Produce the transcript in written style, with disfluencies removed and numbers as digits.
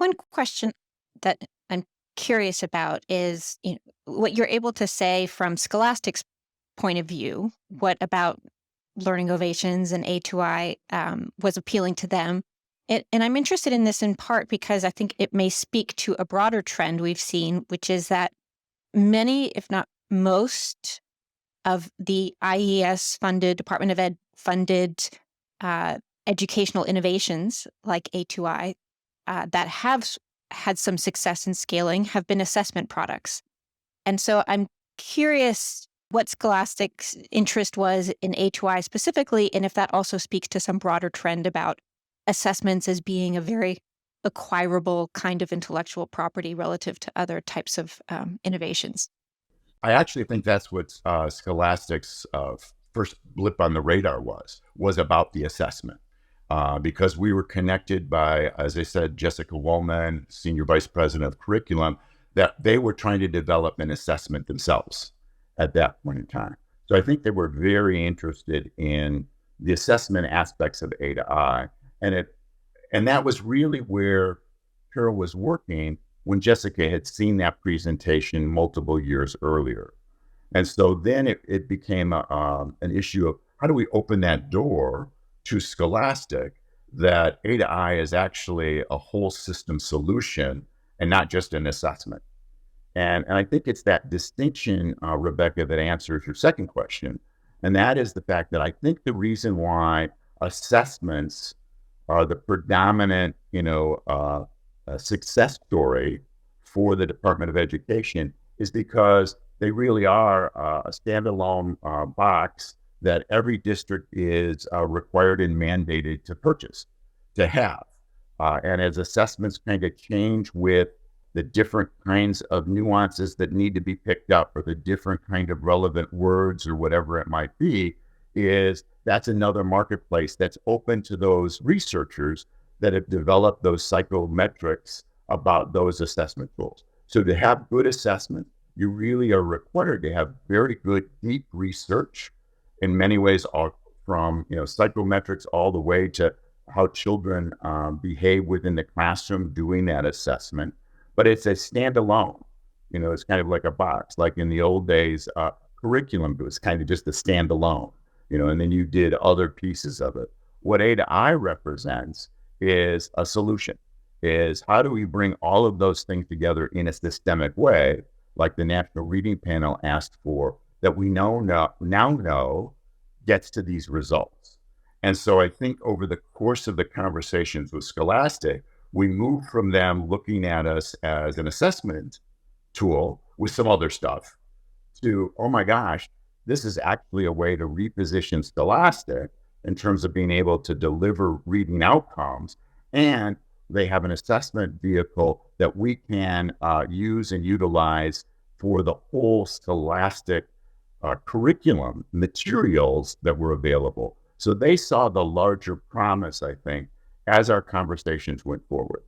one question that I'm curious about is, what you're able to say from Scholastic's point of view. What about Learning Ovations and A2I was appealing to them? And I'm interested in this in part because I think it may speak to a broader trend we've seen, which is that many, if not most, of the IES-funded, Department of Ed funded educational innovations like A2I that have had some success in scaling have been assessment products. And so I'm curious what Scholastic's interest was in A2I specifically, and if that also speaks to some broader trend about assessments as being a very acquirable kind of intellectual property relative to other types of innovations. I actually think that's what Scholastic's first blip on the radar was about the assessment. Because we were connected by, as I said, Jessica Woolman, Senior Vice President of Curriculum, that they were trying to develop an assessment themselves at that point in time. So I think they were very interested in the assessment aspects of A to I. And that was really where Carol was working when Jessica had seen that presentation multiple years earlier. And so then it became an issue of how do we open that door to Scholastic that A to I is actually a whole system solution and not just an assessment. And I think it's that distinction, Rebecca, that answers your second question. And that is the fact that I think the reason why assessments are the predominant, success story for the Department of Education is because they really are a standalone box that every district is required and mandated to purchase, to have. And as assessments kind of change with the different kinds of nuances that need to be picked up or the different kind of relevant words or whatever it might be, that's another marketplace that's open to those researchers that have developed those psychometrics about those assessment tools. So to have good assessment, you really are required to have very good, deep research in many ways, all from psychometrics all the way to how children behave within the classroom doing that assessment. But it's a standalone. It's kind of like a box. Like in the old days, curriculum was kind of just a standalone. And then you did other pieces of it. What A to I represents is a solution. Is how do we bring all of those things together in a systemic way, like the National Reading Panel asked for, that we now know gets to these results. And so I think over the course of the conversations with Scholastic, we moved from them looking at us as an assessment tool with some other stuff to, oh my gosh, this is actually a way to reposition Scholastic in terms of being able to deliver reading outcomes. And they have an assessment vehicle that we can use and utilize for the whole Scholastic curriculum materials that were available. So they saw the larger promise, I think, as our conversations went forward.